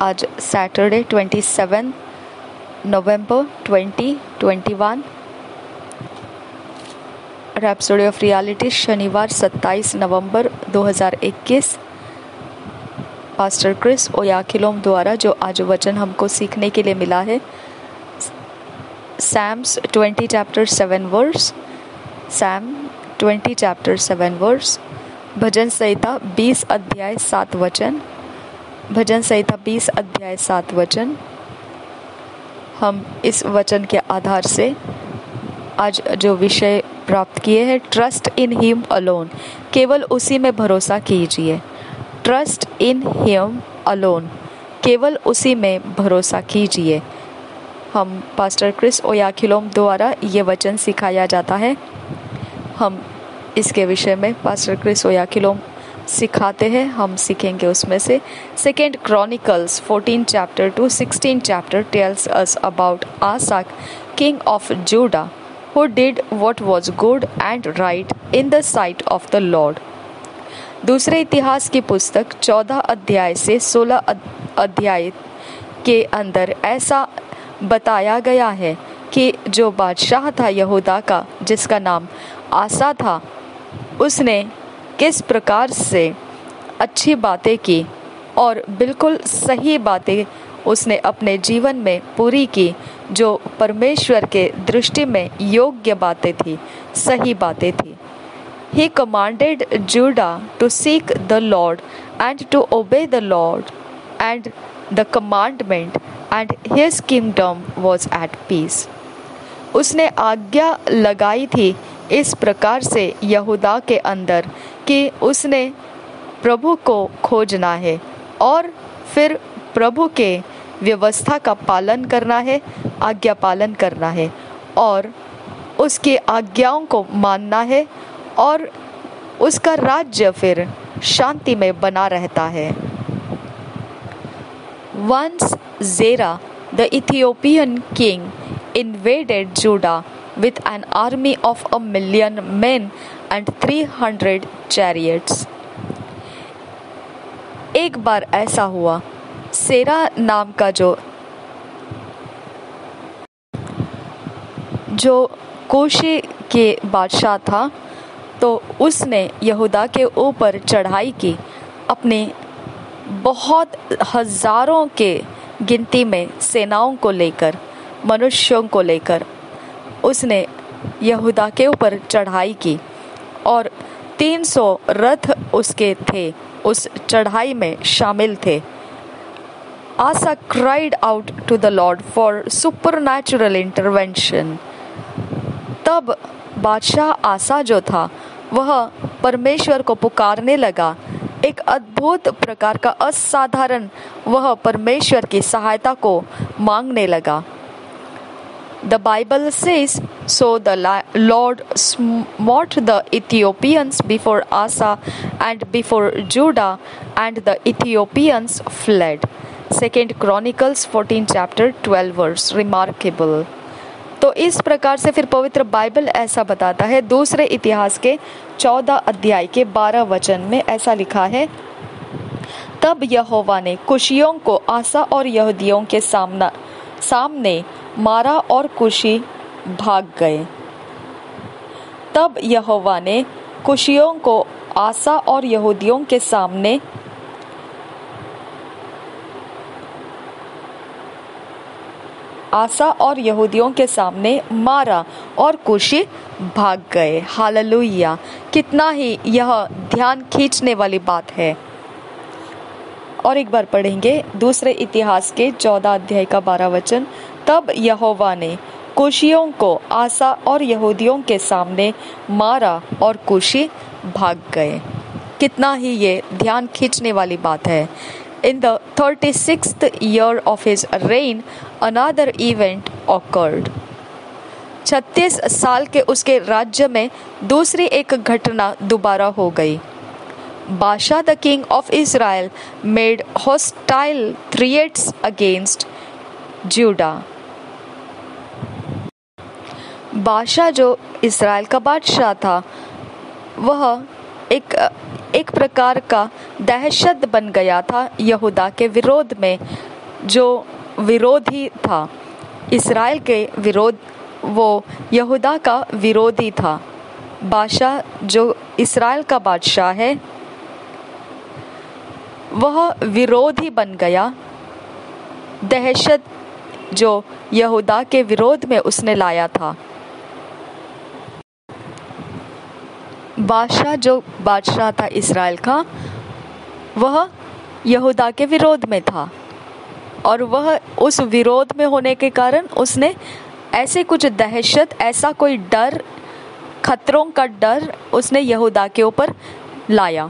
आज Saturday 27 November 2021। Rhapsody of reality शनिवार 27 नवंबर 2021। Pastor Chris ओयाखिलोम द्वारा जो आज वचन हमको सीखने के लिए मिला है, Psalms 20 chapter 7 verse, Psalm 20 chapter 7 verse, भजन संहिता 20 अध्याय 7 वचन, भजन संहिता 20 अध्याय 7 वचन। हम इस वचन के आधार से आज जो विषय प्राप्त किए हैं, ट्रस्ट इन हिम अलोन, केवल उसी में भरोसा कीजिए। ट्रस्ट इन हिम अलोन, केवल उसी में भरोसा कीजिए। हम पास्टर क्रिस ओयाखिलोम द्वारा ये वचन सिखाया जाता है। हम इसके विषय में पास्टर क्रिस ओयाखिलोम सिखाते हैं, हम सीखेंगे उसमें से। 2 Chronicles 14 chapter to 16 chapter tells us about Asa, king of Judah, who did what was good and right in the sight of the Lord. दूसरे इतिहास की पुस्तक 14 अध्याय से 16 अध्याय के अंदर ऐसा बताया गया है कि जो बादशाह था यहूदा का, जिसका नाम आसा था, उसने किस प्रकार से अच्छी बातें की और बिल्कुल सही बातें उसने अपने जीवन में पूरी की, जो परमेश्वर के दृष्टि में योग्य बातें थी, सही बातें थी। He commanded Judah to seek the Lord and to obey the Lord and the commandment, and his kingdom was at peace. उसने आज्ञा लगाई थी इस प्रकार से यहूदा के अंदर कि उसने प्रभु को खोजना है और फिर प्रभु के व्यवस्था का पालन करना है, आज्ञा पालन करना है और उसकी आज्ञाओं को मानना है, और उसका राज्य फिर शांति में बना रहता है। Once Zerah, the Ethiopian king, invaded Judah with an army of 1,000,000 men and 300 chariots. एक बार ऐसा हुआ, सेरा नाम का जो कोशी के बादशाह था, तो उसने यहूदा के ऊपर चढ़ाई की। अपने बहुत हजारों के गिनती में सेनाओं को लेकर, मनुष्यों को लेकर उसने यहूदा के ऊपर चढ़ाई की और 300 रथ उसके थे, उस चढ़ाई में शामिल थे। आसा cried out to the Lord for supernatural intervention. तब बादशाह आसा जो था, वह परमेश्वर को पुकारने लगा। एक अद्भुत प्रकार का असाधारण वह परमेश्वर की सहायता को मांगने लगा। The Bible says, so the Lord smote the Ethiopians before Asa and before Judah, and the Ethiopians fled. 2 Chronicles 14 chapter 12 verse. Remarkable. तो इस प्रकार से फिर पवित्र बाइबल ऐसा बताता है। दूसरे इतिहास के 14 अध्याय के 12 वचन में ऐसा लिखा है, तब यहोवा ने कुशियों को आसा और यहूदियों के सामने मारा और कुशी भाग गए। तब यहोवा ने कुशियों को आसा और यहूदियों के सामने मारा और कुशी भाग गए। हालेलुया! कितना ही यह ध्यान खींचने वाली बात है। और एक बार पढ़ेंगे दूसरे इतिहास के 14 अध्याय का 12 वचन। तब यहोवा ने कुशियों को आसा और यहूदियों के सामने मारा और कुशी भाग गए। कितना ही ये ध्यान खींचने वाली बात है। In the 36th year of his reign, another event occurred. 36 साल के उसके राज्य में दूसरी एक घटना दोबारा हो गई। बादशाह the king of Israel made hostile threats against Judah. बादशाह जो इज़राइल का बादशाह था, वह एक एक प्रकार का दहशत बन गया था यहूदा के विरोध में, जो विरोधी था इस्राएल के विरोध, वो यहूदा का विरोधी था। बादशाह जो इस्राएल का बादशाह है वह विरोधी बन गया। दहशत जो यहूदा के विरोध में उसने लाया था। बादशाह था इस्राएल का, वह यहूदा के विरोध में था, और वह उस विरोध में होने के कारण उसने ऐसे कुछ दहशत, ऐसा कोई डर, खतरों का डर उसने यहूदा के ऊपर लाया।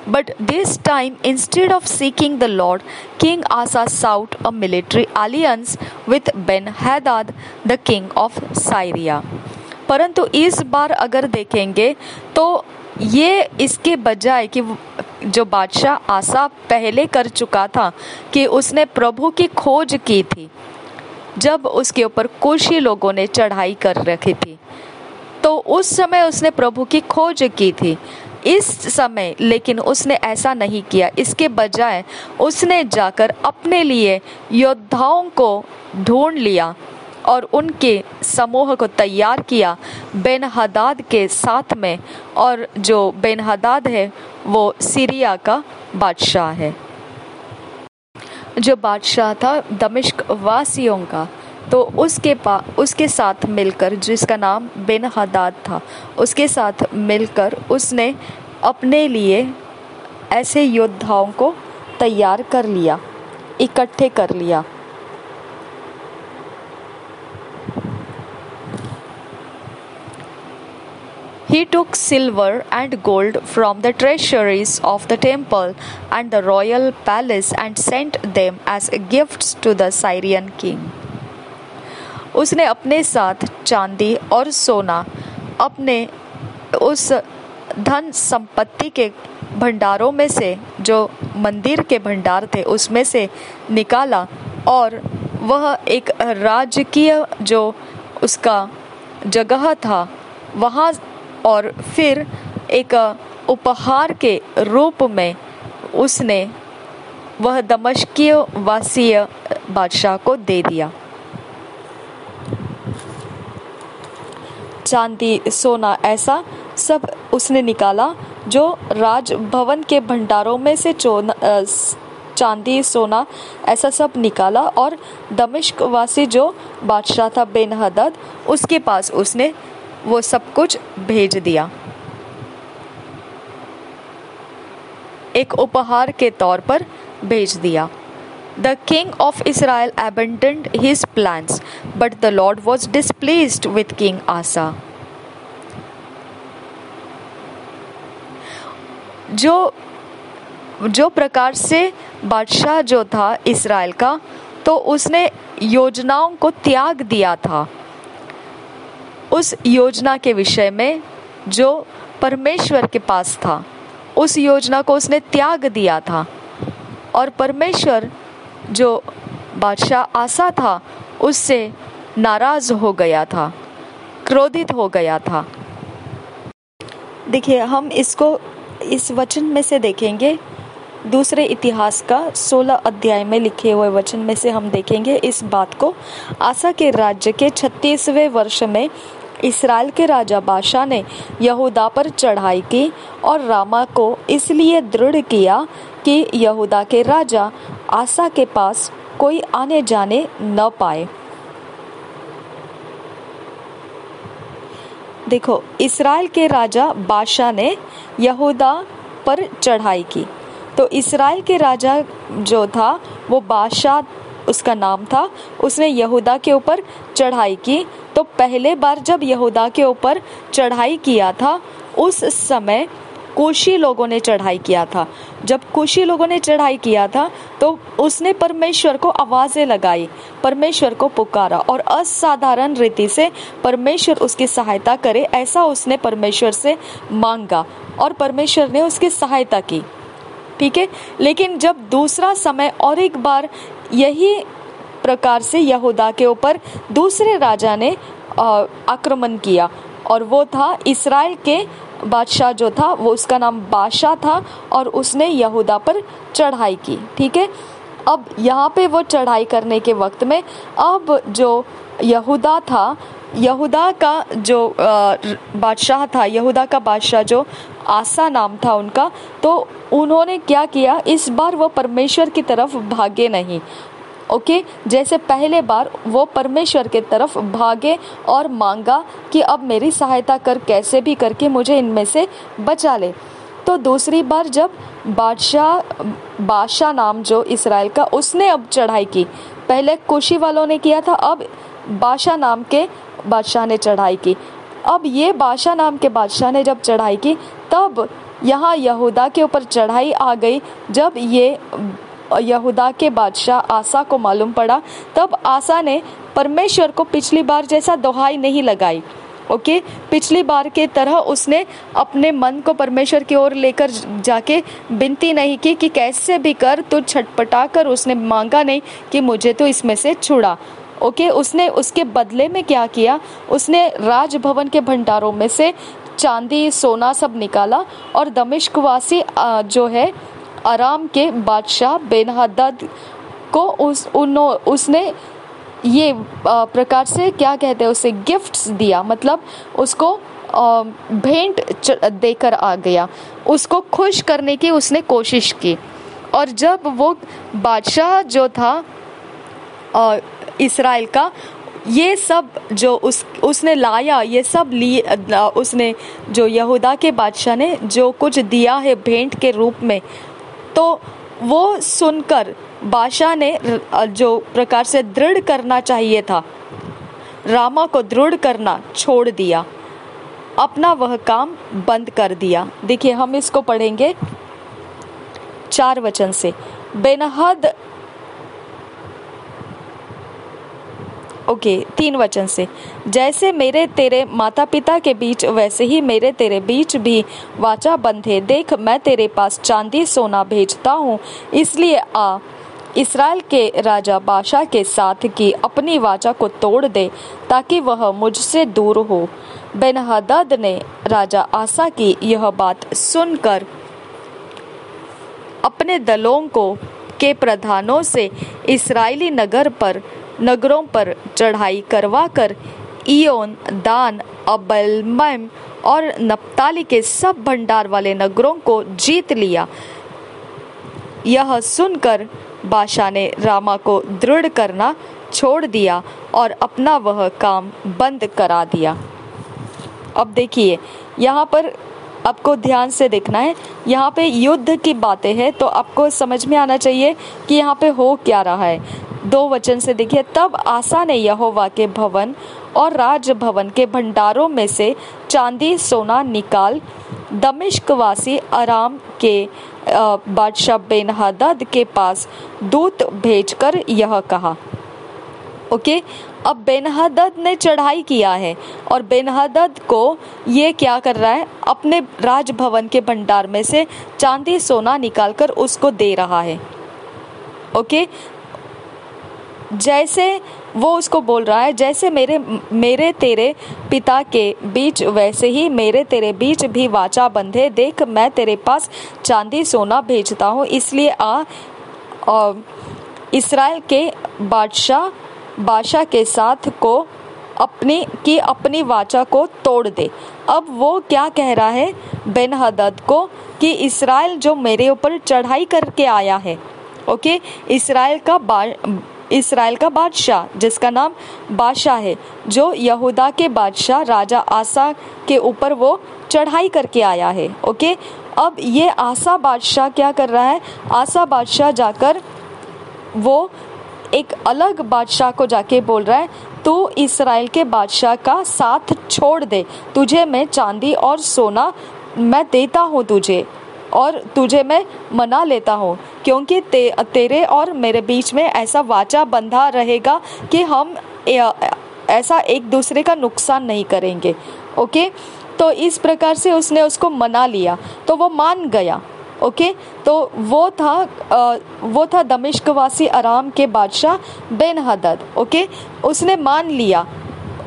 But this time, instead of seeking the Lord, King Asa sought a military alliance with Ben-Hadad, the king of Syria. परंतु इस बार अगर देखेंगे तो ये इसके बजाय कि जो बादशाह आसा पहले कर चुका था कि उसने प्रभु की खोज की थी, जब उसके ऊपर कुशी लोगों ने चढ़ाई कर रखी थी, तो उस समय उसने प्रभु की खोज की थी। इस समय लेकिन उसने ऐसा नहीं किया। इसके बजाय उसने जाकर अपने लिए योद्धाओं को ढूंढ लिया और उनके समूह को तैयार किया बेन-हदाद के साथ में। और जो बेन-हदाद है वो सीरिया का बादशाह है, जो बादशाह था दमिश्क वासियों का। तो उसके साथ मिलकर, जिसका नाम बेन-हदाद था, उसके साथ मिलकर उसने अपने लिए ऐसे योद्धाओं को तैयार कर लिया, इकट्ठे कर लिया। He took silver and gold from the treasuries of the temple and the royal palace and sent them as gifts to the Syrian king. उसने अपने साथ चांदी और सोना अपने उस धन संपत्ति के भंडारों में से, जो मंदिर के भंडार थे उसमें से निकाला, और वह एक राजकीय जो उसका जगह था वहाँ, और फिर एक उपहार के रूप में उसने वह दमिश्कीय वासीय बादशाह को दे दिया। चांदी सोना ऐसा सब उसने निकाला, जो राजभवन के भंडारों में से चांदी सोना ऐसा सब निकाला, और दमिश्क वासी जो बादशाह था बेन-हदाद, उसके पास उसने वो सब कुछ भेज दिया एक उपहार के तौर पर भेज दिया। The king of Israel abandoned his plans, but the Lord was displeased with King Asa. जो प्रकार से बादशाह जो था इस्राएल का, तो उसने योजनाओं को त्याग दिया था। उस योजना के विषय में जो परमेश्वर के पास था, उस योजना को उसने त्याग दिया था, और परमेश्वर जो बादशाह आसा था उससे नाराज हो गया था, क्रोधित हो गया था। देखिए, हम इसको इस वचन में से देखेंगे, दूसरे इतिहास का 16 अध्याय में लिखे हुए वचन में से हम देखेंगे इस बात को। आसा के राज्य के 36वें वर्ष में इस्राएल के राजा बाशा ने यहूदा पर चढ़ाई की और रामा को इसलिए दृढ़ किया कि यहूदा के राजा आसा के पास कोई आने जाने न पाए। देखो, इस्राएल के राजा बाशा ने यहूदा पर चढ़ाई की, तो इस्राएल के राजा जो था वो बाशा उसका नाम था, उसने यहूदा के ऊपर चढ़ाई की। तो पहले बार जब यहूदा के ऊपर चढ़ाई किया था उस समय कुशी लोगों ने चढ़ाई किया था। जब कुशी लोगों ने चढ़ाई किया था तो उसने परमेश्वर को आवाज़ें लगाई, परमेश्वर को पुकारा और असाधारण रीति से परमेश्वर उसकी सहायता करे, ऐसा उसने परमेश्वर से मांगा और परमेश्वर ने उसकी सहायता की। ठीक है, लेकिन जब दूसरा समय और एक बार यही प्रकार से यहूदा के ऊपर दूसरे राजा ने आक्रमण किया और वो था इस्राएल के बादशाह जो था वो उसका नाम बाशा था और उसने यहूदा पर चढ़ाई की। ठीक है, अब यहाँ पे वो चढ़ाई करने के वक्त में अब जो यहूदा था, यहूदा का जो बादशाह था, यहूदा का बादशाह जो आसा नाम था उनका, तो उन्होंने क्या किया, इस बार वो परमेश्वर की तरफ भागे नहीं। ओके, जैसे पहले बार वो परमेश्वर के तरफ भागे और मांगा कि अब मेरी सहायता कर, कैसे भी करके मुझे इनमें से बचा ले। तो दूसरी बार जब बादशाह नाम जो इसराइल का, उसने अब चढ़ाई की। पहले कुशी वालों ने किया था, अब बादशाह नाम के बादशाह ने चढ़ाई की। अब ये बादशाह नाम के बादशाह ने जब चढ़ाई की, तब यहाँ यहूदा के ऊपर चढ़ाई आ गई। जब ये यहूदा के बादशाह आसा को मालूम पड़ा, तब आसा ने परमेश्वर को पिछली बार जैसा दोहाई नहीं लगाई। ओके, पिछली बार के तरह उसने अपने मन को परमेश्वर की ओर लेकर जाके विनती नहीं की कि कैसे भी कर तू छटपटा कर, उसने मांगा नहीं कि मुझे तो इसमें से छुड़ा। ओके, उसने उसके बदले में क्या किया, उसने राजभवन के भंडारों में से चांदी सोना सब निकाला और दमिश्कवासी जो है अराम के बादशाह बेनहदद को उसने ये प्रकार से क्या कहते हैं उसे, गिफ्ट्स दिया, मतलब उसको भेंट देकर आ गया, उसको खुश करने की उसने कोशिश की। और जब वो बादशाह जो था इस्राएल का, ये सब जो उसने लाया, ये सब लिए, उसने जो यहूदा के बादशाह ने जो कुछ दिया है भेंट के रूप में, तो वो सुनकर बादशाह ने जो प्रकार से दृढ़ करना चाहिए था, रामा को दृढ़ करना छोड़ दिया, अपना वह काम बंद कर दिया। देखिए, हम इसको पढ़ेंगे 4 वचन से। बेनहद 3 वचन से, जैसे मेरे तेरे माता पिता के बीच वैसे ही मेरे तेरे बीच भी वाचा बंधे। देख, मैं तेरे पास चांदी सोना भेजता हूँ, इसलिए आ इस्राएल के राजा बाशा के साथ की अपनी वाचा को तोड़ दे, ताकि वह मुझसे दूर हो। बेनहदद ने राजा आसा की यह बात सुनकर अपने दलों को के प्रधानों से इस्राएली नगरों पर चढ़ाई करवा कर इयोन, दान, अबलमैम और नप्ताली के सब भंडार वाले नगरों को जीत लिया। यह सुनकर बाशा ने रामा को दृढ़ करना छोड़ दिया और अपना वह काम बंद करा दिया। अब देखिए, यहाँ पर आपको ध्यान से देखना है, यहाँ पे युद्ध की बातें हैं, तो आपको समझ में आना चाहिए कि यहाँ पे हो क्या रहा है। 2 वचन से देखिए, तब आसा ने यहोवा के भवन और राजभवन के भंडारों में से चांदी सोना निकाल दमिश्कवासी अराम के बादशाह बेनहदद के पास दूत भेजकर यह कहा। ओके, अब बेनहदद ने चढ़ाई किया है और बेनहदद को ये क्या कर रहा है, अपने राजभवन के भंडार में से चांदी सोना निकालकर उसको दे रहा है। ओके, जैसे वो उसको बोल रहा है, जैसे मेरे तेरे पिता के बीच वैसे ही मेरे तेरे बीच भी वाचा बंधे। देख, मैं तेरे पास चांदी सोना भेजता हूँ, इसलिए आ इस्राएल के बादशाह के साथ को अपनी वाचा को तोड़ दे। अब वो क्या कह रहा है बेनहदद को कि इस्राएल जो मेरे ऊपर चढ़ाई करके आया है, ओके, इस्राएल का बादशाह जिसका नाम बाशा है, जो यहूदा के बादशाह राजा आसा के ऊपर वो चढ़ाई करके आया है। ओके, अब ये आसा बादशाह क्या कर रहा है, आसा बादशाह जाकर वो एक अलग बादशाह को जाके बोल रहा है, तू इस्राएल के बादशाह का साथ छोड़ दे, तुझे मैं चांदी और सोना मैं देता हूँ तुझे, और तुझे मैं मना लेता हूँ, क्योंकि तेरे और मेरे बीच में ऐसा वाचा बंधा रहेगा कि हम ऐसा एक दूसरे का नुकसान नहीं करेंगे। ओके, तो इस प्रकार से उसने उसको मना लिया, तो वो मान गया। ओके, तो वो था दमिश्कवासी अराम के बादशाह बेनहदद। ओके, उसने मान लिया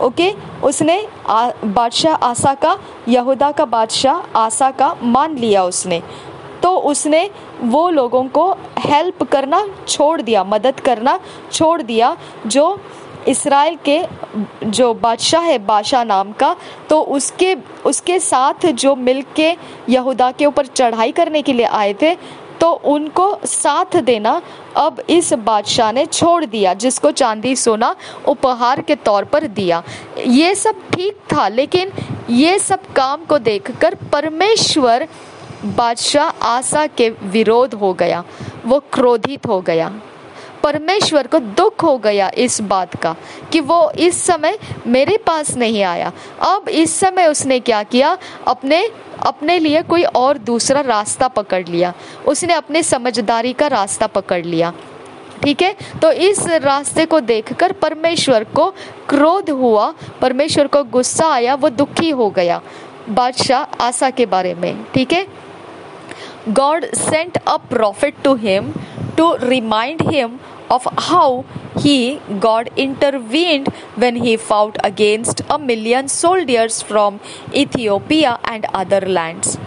ओके, उसने बादशाह आसा का, यहूदा का बादशाह आसा का मान लिया उसने। तो उसने वो लोगों को हेल्प करना छोड़ दिया, मदद करना छोड़ दिया, जो इस्राएल के जो बादशाह है बाशा नाम का, तो उसके साथ जो मिलके यहूदा के ऊपर चढ़ाई करने के लिए आए थे, तो उनको साथ देना अब इस बादशाह ने छोड़ दिया, जिसको चांदी सोना उपहार के तौर पर दिया। ये सब ठीक था, लेकिन ये सब काम को देखकर परमेश्वर बादशाह आसा के विरोध हो गया, वो क्रोधित हो गया। परमेश्वर को दुख हो गया इस बात का कि वो इस समय मेरे पास नहीं आया। अब इस समय उसने क्या किया, अपने लिए कोई और दूसरा रास्ता पकड़ लिया, उसने अपने समझदारी का रास्ता पकड़ लिया। ठीक है, तो इस रास्ते को देखकर परमेश्वर को क्रोध हुआ, परमेश्वर को गुस्सा आया, वो दुखी हो गया बादशाह आसा के बारे में। ठीक है, God sent a prophet to him to remind him of how God intervened when he fought against 1,000,000 soldiers from Ethiopia and other lands.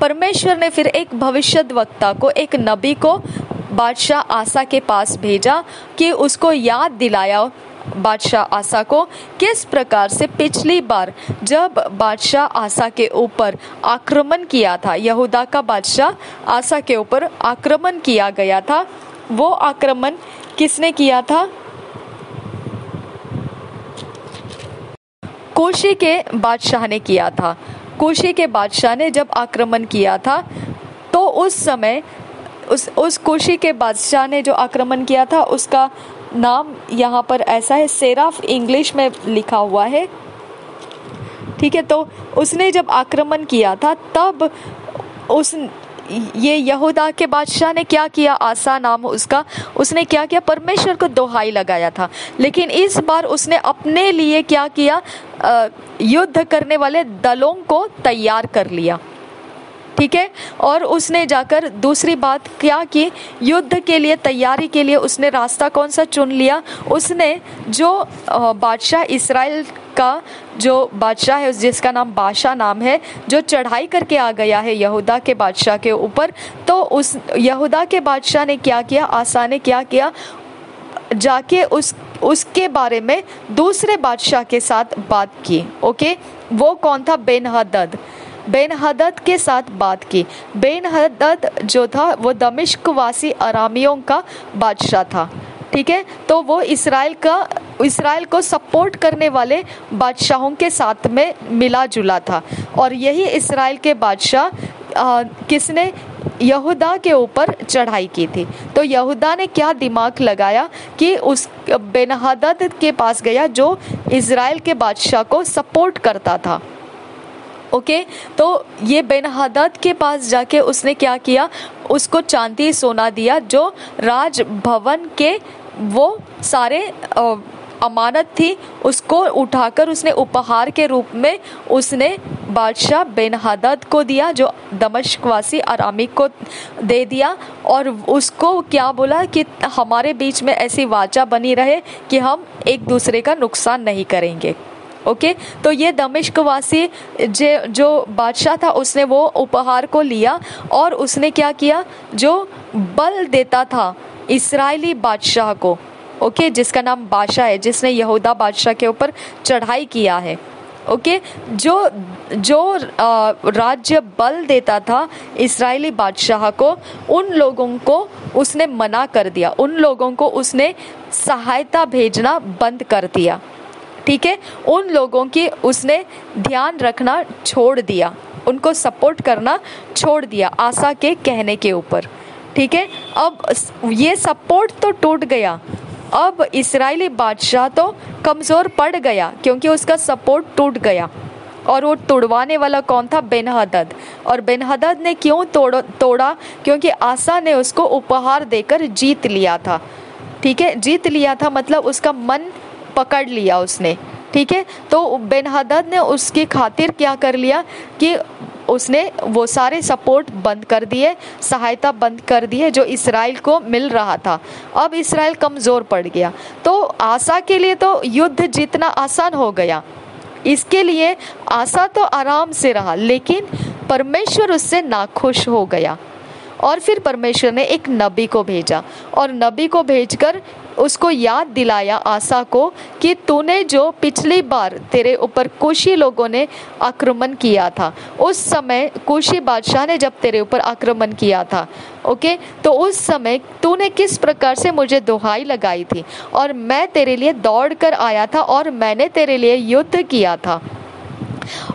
परमेश्वर ने फिर एक भविष्यद्वक्ता को, एक नबी को बादशाह आसा के पास भेजा कि उसको याद दिलाया, बादशाह आसा को, किस प्रकार से पिछली बार जब बादशाह आसा के ऊपर आक्रमण किया था, यहूदा का बादशाह आसा के ऊपर आक्रमण किया गया था, वो आक्रमण किसने किया था? कूशी के बादशाह ने किया था। कूशी के बादशाह ने जब आक्रमण किया था, तो उस समय उस कूशी के बादशाह ने जो आक्रमण किया था, उसका नाम यहाँ पर ऐसा है, सेराफ इंग्लिश में लिखा हुआ है। ठीक है, तो उसने जब आक्रमण किया था, तब ये यहूदा के बादशाह ने क्या किया, आसा नाम उसका, उसने क्या किया, परमेश्वर को दोहाई लगाया था। लेकिन इस बार उसने अपने लिए क्या किया, युद्ध करने वाले दलों को तैयार कर लिया। ठीक है, और उसने जाकर दूसरी बात क्या की, युद्ध के लिए तैयारी के लिए उसने रास्ता कौन सा चुन लिया, उसने जो बादशाह इस्राएल का जो बादशाह है, जिसका नाम बाशा नाम है, जो चढ़ाई करके आ गया है यहूदा के बादशाह के ऊपर, तो उस यहूदा के बादशाह ने क्या किया, आसा ने क्या किया, जाके उसके बारे में दूसरे बादशाह के साथ बात की। ओके, वो कौन था? बेन-हदद के साथ बात की। बेन-हदद जो था वो दमिश्क वासी अरामियों का बादशाह था। ठीक है, तो वो इस्राएल को सपोर्ट करने वाले बादशाहों के साथ में मिला जुला था। और यही इस्राएल के बादशाह किसने यहूदा के ऊपर चढ़ाई की थी। तो यहूदा ने क्या दिमाग लगाया कि उस बेन-हदद के पास गया जो इस्राएल के बादशाह को सपोर्ट करता था। ओके, तो ये बेन-हदद के पास जाके उसने क्या किया, उसको चांदी सोना दिया, जो राजभवन के वो सारे अमानत थी, उसको उठाकर उसने उपहार के रूप में उसने बादशाह बेन-हदद को दिया, जो दमिश्कवासी अरामी को दे दिया। और उसको क्या बोला कि हमारे बीच में ऐसी वाचा बनी रहे कि हम एक दूसरे का नुकसान नहीं करेंगे। ओके, तो ये दमिश्कवासी जो बादशाह था, उसने वो उपहार को लिया और उसने क्या किया, जो बल देता था इस्राएली बादशाह को, ओके, जिसका नाम बाशा है, जिसने यहूदा बादशाह के ऊपर चढ़ाई किया है। ओके, जो राज्य बल देता था इस्राएली बादशाह को, उन लोगों को उसने मना कर दिया, उन लोगों को उसने सहायता भेजना बंद कर दिया। ठीक है, उन लोगों की उसने ध्यान रखना छोड़ दिया, उनको सपोर्ट करना छोड़ दिया आसा के कहने के ऊपर। ठीक है, अब ये सपोर्ट तो टूट गया, अब इस्राएली बादशाह तो कमज़ोर पड़ गया क्योंकि उसका सपोर्ट टूट गया। और वो तोड़वाने वाला कौन था? बेन-हदद। और बेन-हदद ने क्यों तोड़ा? क्योंकि आसा ने उसको उपहार देकर जीत लिया था। ठीक है, जीत लिया था मतलब उसका मन पकड़ लिया उसने। ठीक है, तो बेन-हदद ने उसकी खातिर क्या कर लिया कि उसने वो सारे सपोर्ट बंद कर दिए, सहायता बंद कर दी है जो इस्राएल को मिल रहा था। अब इस्राएल कमज़ोर पड़ गया। तो आसा के लिए तो युद्ध जीतना आसान हो गया, इसके लिए आसा तो आराम से रहा, लेकिन परमेश्वर उससे नाखुश हो गया। और फिर परमेश्वर ने एक नबी को भेजा और नबी को भेजकर उसको याद दिलाया आसा को कि तूने जो पिछली बार तेरे ऊपर कूशी लोगों ने आक्रमण किया था, उस समय कूशी बादशाह ने जब तेरे ऊपर आक्रमण किया था, ओके, तो उस समय तूने किस प्रकार से मुझे दुहाई लगाई थी और मैं तेरे लिए दौड़ कर आया था और मैंने तेरे लिए युद्ध किया था।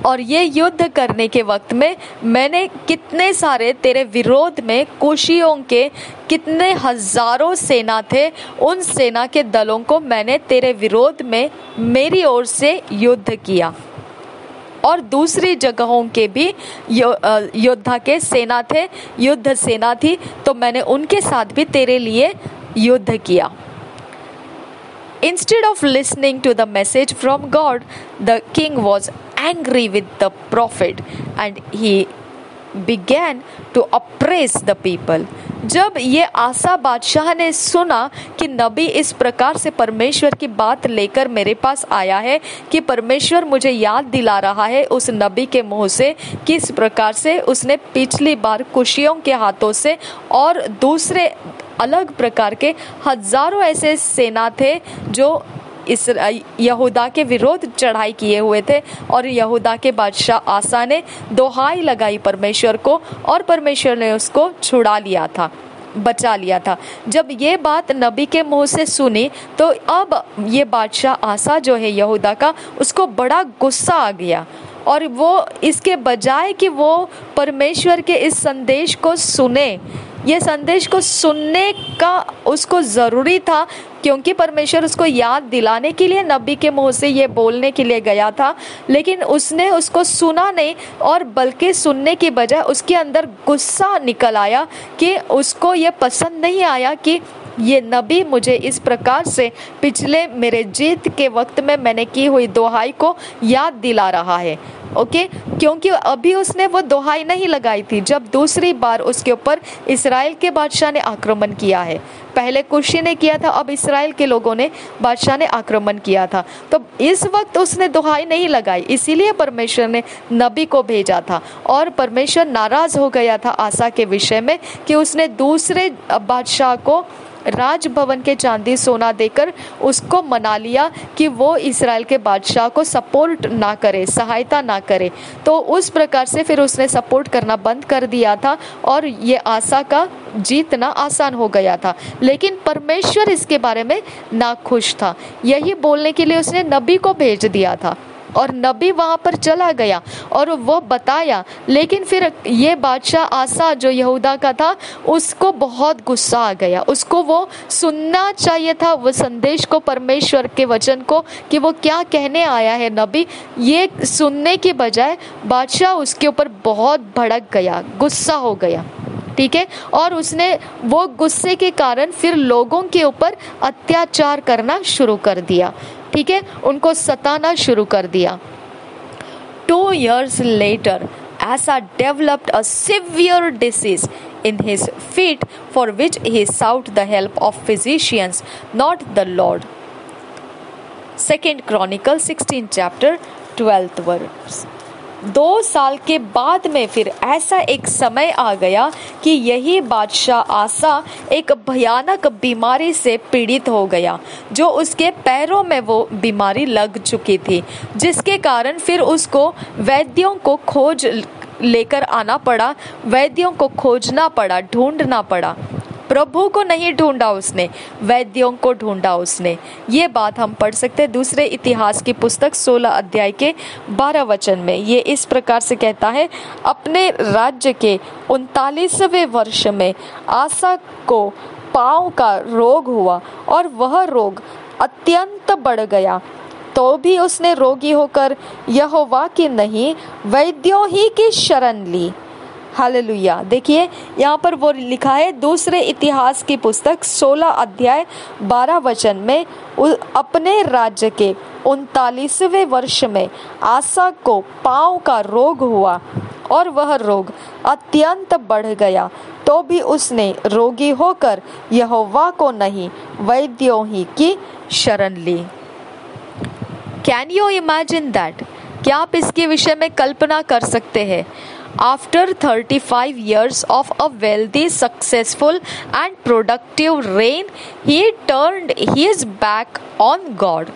और ये युद्ध करने के वक्त में मैंने कितने सारे तेरे विरोध में कूशियों के कितने हजारों सेना थे, उन सेना के दलों को मैंने तेरे विरोध में मेरी ओर से युद्ध किया। और दूसरी जगहों के भी योद्धा के सेना थे, युद्ध सेना थी, तो मैंने उनके साथ भी तेरे लिए युद्ध किया। Instead of listening to the message from God, the king was angry with the prophet and he began to oppress the people. जब ये आसा बादशाह ने सुना कि नबी इस प्रकार से परमेश्वर की बात लेकर मेरे पास आया है कि परमेश्वर मुझे याद दिला रहा है उस नबी के मुंह से किस प्रकार से उसने पिछली बार कुशियों के हाथों से और दूसरे अलग प्रकार के हजारों ऐसे सेना थे जो इस यहूदा के विरोध चढ़ाई किए हुए थे, और यहूदा के बादशाह आसा ने दोहाई लगाई परमेश्वर को और परमेश्वर ने उसको छुड़ा लिया था, बचा लिया था। जब ये बात नबी के मुंह से सुनी तो अब ये बादशाह आसा जो है यहूदा का, उसको बड़ा गुस्सा आ गया और वो इसके बजाय कि वो परमेश्वर के इस संदेश को सुने, ये संदेश को सुनने का उसको ज़रूरी था, क्योंकि परमेश्वर उसको याद दिलाने के लिए नबी के मुंह से ये बोलने के लिए गया था, लेकिन उसने उसको सुना नहीं और बल्कि सुनने की बजाय उसके अंदर गुस्सा निकल आया कि उसको ये पसंद नहीं आया कि ये नबी मुझे इस प्रकार से पिछले मेरे जीत के वक्त में मैंने की हुई दोहाई को याद दिला रहा है, ओके, क्योंकि अभी उसने वो दोहाई नहीं लगाई थी जब दूसरी बार उसके ऊपर इस्राएल के बादशाह ने आक्रमण किया है। पहले कुशी ने किया था, अब इस्राएल के लोगों ने बादशाह ने आक्रमण किया था, तो इस वक्त उसने दोहाई नहीं लगाई, इसीलिए परमेश्वर ने नबी को भेजा था। और परमेश्वर नाराज हो गया था आसा के विषय में कि उसने दूसरे बादशाह को राजभवन के चांदी सोना देकर उसको मना लिया कि वो इस्राएल के बादशाह को सपोर्ट ना करे, सहायता ना करे। तो उस प्रकार से फिर उसने सपोर्ट करना बंद कर दिया था और ये आसा का जीतना आसान हो गया था। लेकिन परमेश्वर इसके बारे में नाखुश था, यही बोलने के लिए उसने नबी को भेज दिया था और नबी वहाँ पर चला गया और वो बताया। लेकिन फिर ये बादशाह आसा जो यहूदा का था, उसको बहुत गुस्सा आ गया, उसको वो सुनना चाहिए था वो संदेश को, परमेश्वर के वचन को, कि वो क्या कहने आया है नबी, ये सुनने की बजाय बादशाह उसके ऊपर बहुत भड़क गया, गुस्सा हो गया, ठीक है। और उसने वो गुस्से के कारण फिर लोगों के ऊपर अत्याचार करना शुरू कर दिया, ठीक है, उनको सताना शुरू कर दिया। 2 years later, Asa developed a severe disease in his feet for which he sought the help of physicians, not the Lord. 2 Chronicles 16 chapter 12th verse. 2 साल के बाद में फिर ऐसा एक समय आ गया कि यही बादशाह आसा एक भयानक बीमारी से पीड़ित हो गया, जो उसके पैरों में वो बीमारी लग चुकी थी, जिसके कारण फिर उसको वैद्यों को खोज लेकर आना पड़ा, वैद्यों को खोजना पड़ा, ढूंढना पड़ा। प्रभु को नहीं ढूंढा उसने, वैद्यों को ढूंढा उसने। ये बात हम पढ़ सकते हैं दूसरे इतिहास की पुस्तक 16 अध्याय के 12 वचन में। ये इस प्रकार से कहता है, अपने राज्य के 39वें वर्ष में आसा को पांव का रोग हुआ और वह रोग अत्यंत बढ़ गया, तो भी उसने रोगी होकर यहोवा की नहीं वैद्यों ही की शरण ली। हालेलुया। देखिए यहाँ पर वो लिखा है दूसरे इतिहास की पुस्तक 16 अध्याय 12 वचन में, अपने राज्य के 39वें वर्ष में आसा को पांव का रोग हुआ और वह रोग अत्यंत बढ़ गया, तो भी उसने रोगी होकर यहोवा को नहीं, वैद्यों ही की शरण ली। Can you imagine that? क्या आप इसके विषय में कल्पना कर सकते हैं? After 35 years of a wealthy, successful and productive reign, he turned his back on God.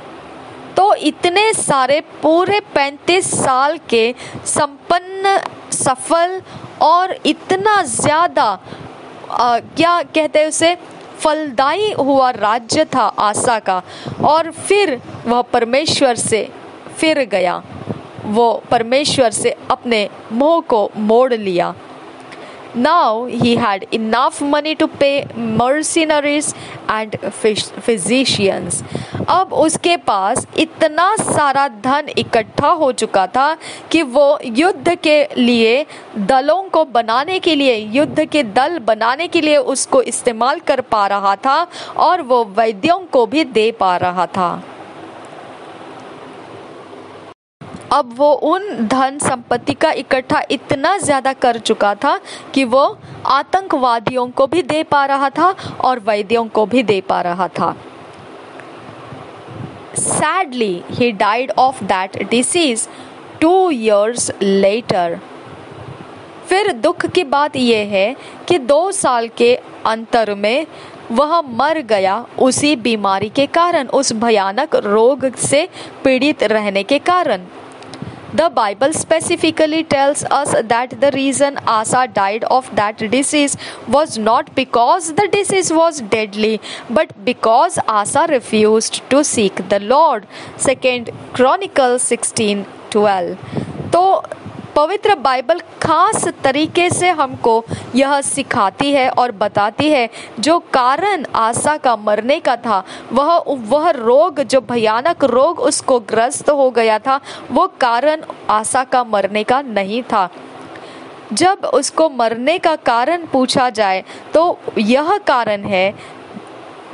तो इतने सारे पूरे 35 साल के संपन्न, सफल और इतना ज़्यादा क्या कहते हैं उसे, फलदायी हुआ राज्य था आसा का, और फिर वह परमेश्वर से फिर गया, वो परमेश्वर से अपने मुंह को मोड़ लिया। Now he had enough money to pay mercenaries and physicians. अब उसके पास इतना सारा धन इकट्ठा हो चुका था कि वो युद्ध के लिए दलों को बनाने के लिए, युद्ध के दल बनाने के लिए उसको इस्तेमाल कर पा रहा था, और वो वैद्यों को भी दे पा रहा था। अब वो उन धन संपत्ति का इकट्ठा इतना ज्यादा कर चुका था कि वो आतंकवादियों को भी दे पा रहा था और वैद्यों को भी दे पा रहा था। Sadly, he died of that disease 2 years later. फिर दुख की बात यह है कि 2 साल के अंतर में वह मर गया उसी बीमारी के कारण, उस भयानक रोग से पीड़ित रहने के कारण। The Bible specifically tells us that the reason Asa died of that disease was not because the disease was deadly, but because Asa refused to seek the Lord. 2 Chronicles 16:12. तो पवित्र बाइबल खास तरीके से हमको यह सिखाती है और बताती है जो कारण आसा का मरने का था, वह रोग, जो भयानक रोग उसको ग्रस्त हो गया था, वो कारण आसा का मरने का नहीं था। जब उसको मरने का कारण पूछा जाए तो यह कारण है,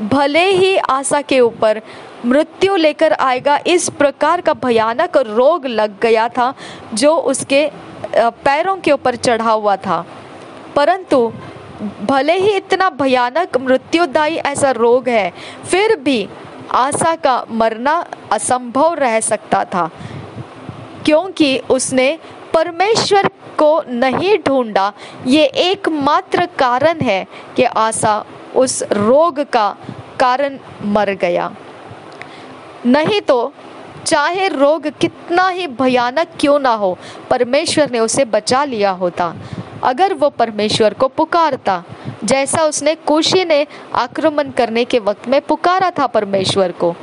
भले ही आसा के ऊपर मृत्यु लेकर आएगा इस प्रकार का भयानक रोग लग गया था जो उसके पैरों के ऊपर चढ़ा हुआ था, परंतु भले ही इतना भयानक मृत्युदायी ऐसा रोग है, फिर भी आसा का मरना असंभव रह सकता था, क्योंकि उसने परमेश्वर को नहीं ढूंढा। ये एकमात्र कारण है कि आसा उस रोग का कारण मर गया। नहीं तो चाहे रोग कितना ही भयानक क्यों ना हो, परमेश्वर ने उसे बचा लिया होता अगर वो परमेश्वर को पुकारता, जैसा उसने कूशी ने आक्रमण करने के वक्त में पुकारा था परमेश्वर को।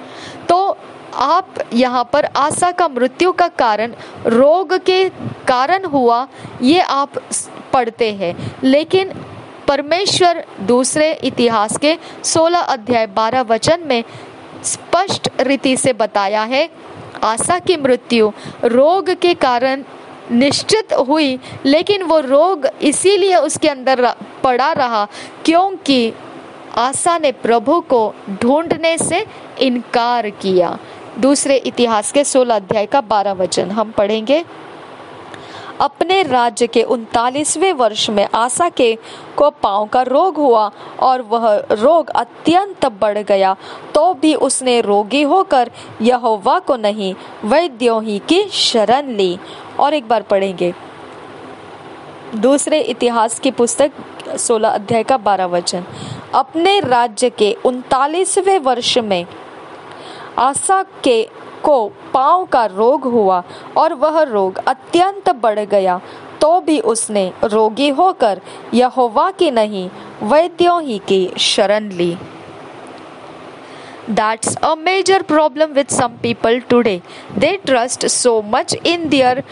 तो आप यहाँ पर आसा का मृत्यु का कारण रोग के कारण हुआ, ये आप पढ़ते हैं, लेकिन परमेश्वर दूसरे इतिहास के 16 अध्याय 12 वचन में स्पष्ट रीति से बताया है, आसा की मृत्यु रोग के कारण निश्चित हुई, लेकिन वो रोग इसीलिए उसके अंदर पड़ा रहा क्योंकि आसा ने प्रभु को ढूंढने से इनकार किया। दूसरे इतिहास के 16 अध्याय का 12 वचन हम पढ़ेंगे। अपने राज्य के 39वें वर्ष में आसा के को पांव का रोग हुआ और वह रोग अत्यंत बढ़ गया, तो भी उसने रोगी होकर यहोवा को नहीं, वैद्यों ही की शरण ली। और एक बार पढ़ेंगे दूसरे इतिहास की पुस्तक 16 अध्याय का 12 वचन। अपने राज्य के 39वें वर्ष में आसा के को पांव का रोग हुआ और वह रोग अत्यंत बढ़ गया, तो भी उसने रोगी होकर यहोवा की नहीं, वैद्यों ही की शरण ली। That's a major problem with some people today. They trust so much in their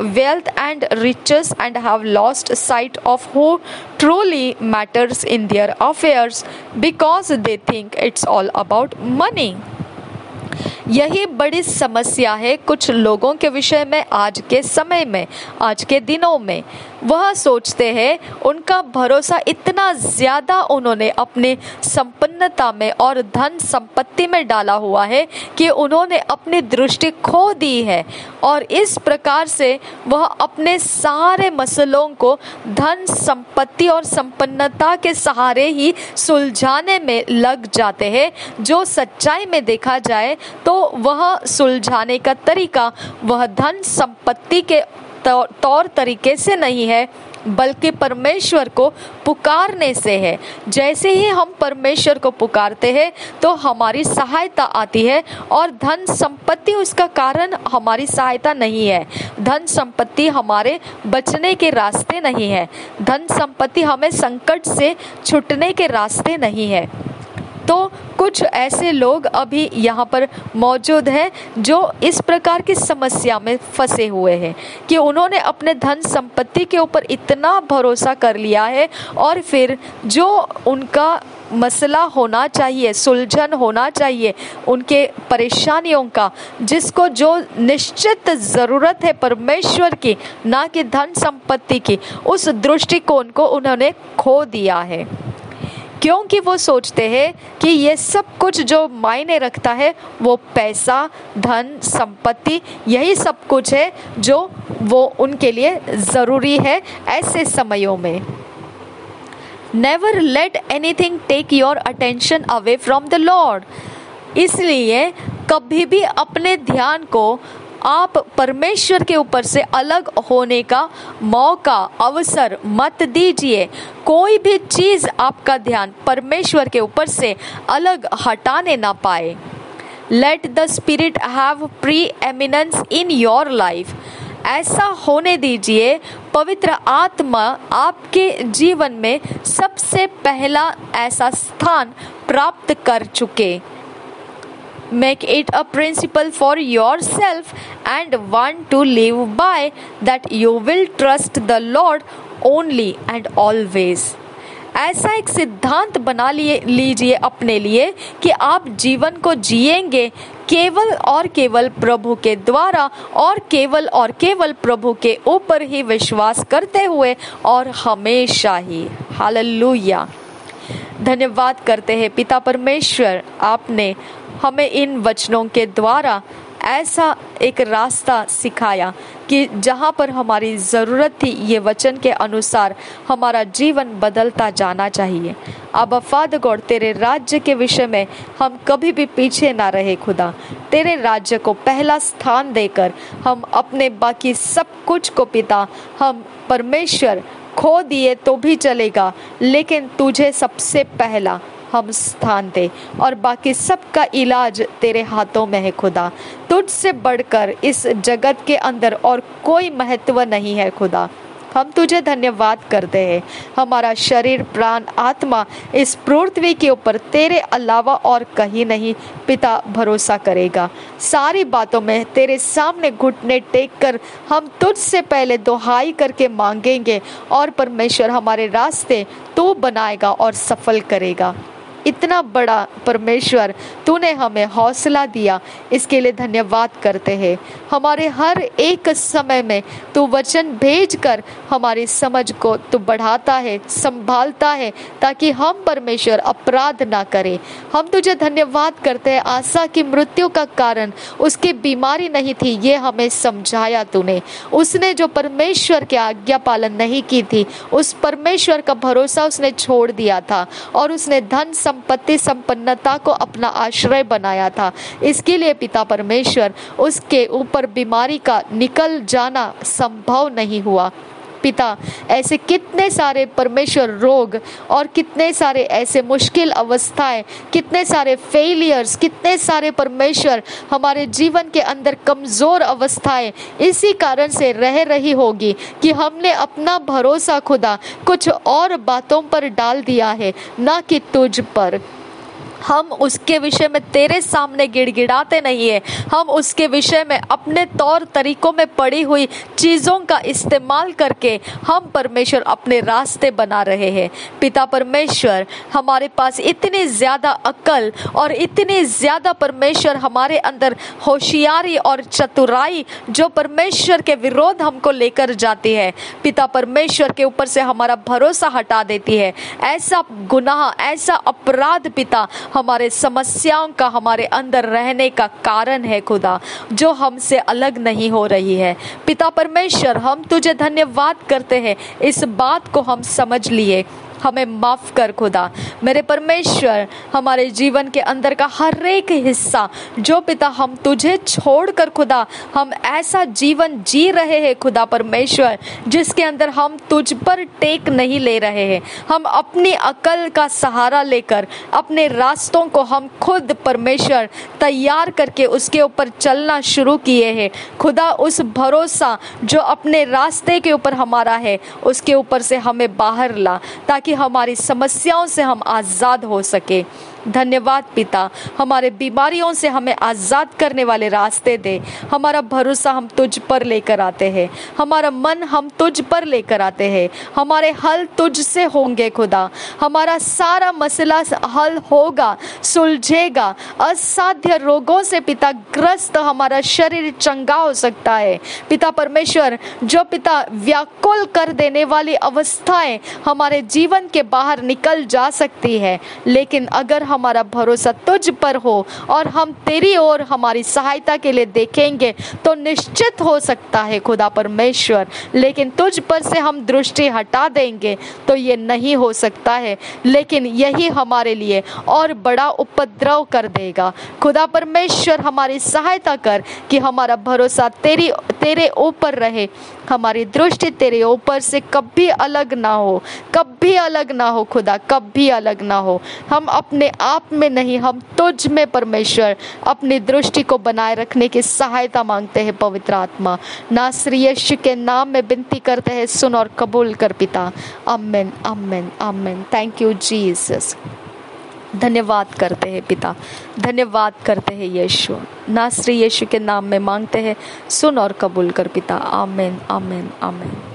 wealth and riches and have lost sight of who truly matters in their affairs because they think it's all about money. यही बड़ी समस्या है कुछ लोगों के विषय में आज के समय में, आज के दिनों में। वह सोचते हैं, उनका भरोसा इतना ज़्यादा उन्होंने अपने संपन्नता में और धन संपत्ति में डाला हुआ है कि उन्होंने अपनी दृष्टि खो दी है, और इस प्रकार से वह अपने सारे मसलों को धन संपत्ति और संपन्नता के सहारे ही सुलझाने में लग जाते हैं। जो सच्चाई में देखा जाए तो वह सुलझाने का तरीका वह धन संपत्ति के तौर तरीके से नहीं है, बल्कि परमेश्वर को पुकारने से है। जैसे ही हम परमेश्वर को पुकारते हैं तो हमारी सहायता आती है, और धन संपत्ति उसका कारण हमारी सहायता नहीं है। धन संपत्ति हमारे बचने के रास्ते नहीं है। धन संपत्ति हमें संकट से छुटने के रास्ते नहीं है। तो कुछ ऐसे लोग अभी यहाँ पर मौजूद हैं जो इस प्रकार की समस्या में फंसे हुए हैं कि उन्होंने अपने धन संपत्ति के ऊपर इतना भरोसा कर लिया है, और फिर जो उनका मसला होना चाहिए, सुलझन होना चाहिए उनके परेशानियों का, जिसको जो निश्चित ज़रूरत है परमेश्वर की, ना कि धन संपत्ति की, उस दृष्टिकोण को उन्होंने खो दिया है। क्योंकि वो सोचते हैं कि ये सब कुछ जो मायने रखता है वो पैसा, धन, संपत्ति, यही सब कुछ है जो वो उनके लिए ज़रूरी है ऐसे समयों में। Never let anything take your attention away from the Lord। इसलिए कभी भी अपने ध्यान को आप परमेश्वर के ऊपर से अलग होने का मौका, अवसर मत दीजिए। कोई भी चीज़ आपका ध्यान परमेश्वर के ऊपर से अलग हटाने ना पाए। Let the Spirit have preeminence in your life। ऐसा होने दीजिए, पवित्र आत्मा आपके जीवन में सबसे पहला ऐसा स्थान प्राप्त कर चुके। Make it a principle for yourself and one to live by, that you will trust the Lord only and always। ऐसा एक सिद्धांत बना लीजिए अपने लिए कि आप जीवन को जिएंगे केवल और केवल प्रभु के द्वारा, और केवल प्रभु के ऊपर ही विश्वास करते हुए, और हमेशा ही। हालेलुया। धन्यवाद करते हैं पिता परमेश्वर, आपने हमें इन वचनों के द्वारा ऐसा एक रास्ता सिखाया कि जहाँ पर हमारी ज़रूरत थी, ये वचन के अनुसार हमारा जीवन बदलता जाना चाहिए। अब फादर गॉड, तेरे राज्य के विषय में हम कभी भी पीछे ना रहे खुदा। तेरे राज्य को पहला स्थान देकर हम अपने बाकी सब कुछ को पिता, हम परमेश्वर खो दिए तो भी चलेगा, लेकिन तुझे सबसे पहला हम स्थान दे, और बाकी सबका इलाज तेरे हाथों में है खुदा। तुझसे बढ़कर इस जगत के अंदर और कोई महत्व नहीं है खुदा। हम तुझे धन्यवाद करते हैं। हमारा शरीर, प्राण, आत्मा इस पृथ्वी के ऊपर तेरे अलावा और कहीं नहीं पिता भरोसा करेगा। सारी बातों में तेरे सामने घुटने टेक कर हम तुझसे पहले दुहाई करके मांगेंगे, और परमेश्वर हमारे रास्ते तू बनाएगा और सफल करेगा। इतना बड़ा परमेश्वर तूने हमें हौसला दिया, इसके लिए धन्यवाद करते हैं। हमारे हर एक समय में तू वचन भेजकर हमारी समझ को तू बढ़ाता है, संभालता है, ताकि हम परमेश्वर अपराध ना करें। हम तुझे धन्यवाद करते हैं। आशा की मृत्यु का कारण उसकी बीमारी नहीं थी, ये हमें समझाया तूने। उसने जो परमेश्वर की आज्ञा पालन नहीं की थी, उस परमेश्वर का भरोसा उसने छोड़ दिया था, और उसने धन संपत्ति, संपन्नता को अपना आश्रय बनाया था। इसके लिए पिता परमेश्वर उसके ऊपर बीमारी का निकल जाना संभव नहीं हुआ। पिता, ऐसे कितने सारे परमेश्वर रोग, और कितने सारे ऐसे मुश्किल अवस्थाएं, कितने सारे फेलियर्स, कितने सारे परमेश्वर हमारे जीवन के अंदर कमज़ोर अवस्थाएं इसी कारण से रह रही होगी कि हमने अपना भरोसा खुदा कुछ और बातों पर डाल दिया है, ना कि तुझ पर। हम उसके विषय में तेरे सामने गिड़गिड़ाते नहीं है, हम उसके विषय में अपने तौर तरीकों में पड़ी हुई चीज़ों का इस्तेमाल करके हम परमेश्वर अपने रास्ते बना रहे हैं। पिता परमेश्वर, हमारे पास इतनी ज़्यादा अक्ल और इतनी ज़्यादा परमेश्वर हमारे अंदर होशियारी और चतुराई जो परमेश्वर के विरोध हमको लेकर जाती है, पिता परमेश्वर के ऊपर से हमारा भरोसा हटा देती है। ऐसा गुनाह, ऐसा अपराध पिता हमारे समस्याओं का हमारे अंदर रहने का कारण है खुदा, जो हमसे अलग नहीं हो रही है। पिता परमेश्वर, हम तुझे धन्यवाद करते हैं, इस बात को हम समझ लिए। हमें माफ़ कर खुदा। मेरे परमेश्वर, हमारे जीवन के अंदर का हर एक हिस्सा जो पिता हम तुझे छोड़कर खुदा हम ऐसा जीवन जी रहे हैं खुदा परमेश्वर, जिसके अंदर हम तुझ पर टेक नहीं ले रहे हैं, हम अपनी अकल का सहारा लेकर अपने रास्तों को हम खुद परमेश्वर तैयार करके उसके ऊपर चलना शुरू किए हैं खुदा। उस भरोसा जो अपने रास्ते के ऊपर हमारा है, उसके ऊपर से हमें बाहर ला, ताकि हमारी समस्याओं से हम आज़ाद हो सके। धन्यवाद पिता, हमारे बीमारियों से हमें आज़ाद करने वाले रास्ते दे। हमारा भरोसा हम तुझ पर लेकर आते हैं, हमारा मन हम तुझ पर लेकर आते हैं। हमारे हल तुझ से होंगे खुदा, हमारा सारा मसला हल होगा, सुलझेगा। असाध्य रोगों से पिता ग्रस्त हमारा शरीर चंगा हो सकता है पिता परमेश्वर। जो पिता व्याकुल कर देने वाली अवस्थाएं हमारे जीवन के बाहर निकल जा सकती है, लेकिन अगर हमारा भरोसा तुझ पर हो और हम तेरी ओर हमारी सहायता के लिए देखेंगे तो निश्चित हो सकता है खुदा परमेश्वर। लेकिन तुझ पर से हम दृष्टि हटा देंगे तो ये नहीं हो सकता है, लेकिन यही हमारे लिए और बड़ा उपद्रव कर देगा। खुदा परमेश्वर, हमारी सहायता कर कि हमारा भरोसा तेरे ऊपर रहे, हमारी दृष्टि तेरे ऊपर से कभी अलग ना हो, कभी अलग ना हो खुदा, कभी अलग ना हो। हम अपने आप में नहीं, हम तुझ में परमेश्वर अपनी दृष्टि को बनाए रखने की सहायता मांगते हैं पवित्र आत्मा। नासरी यीशु के नाम में विनती करते हैं, सुन और कबूल कर पिता। आमीन, आमीन, आमीन। Thank you Jesus. धन्यवाद करते हैं पिता, धन्यवाद करते हैं यीशु। नासरी यीशु के नाम में मांगते हैं, सुन और कबूल कर पिता। आमीन, आमीन, आमीन।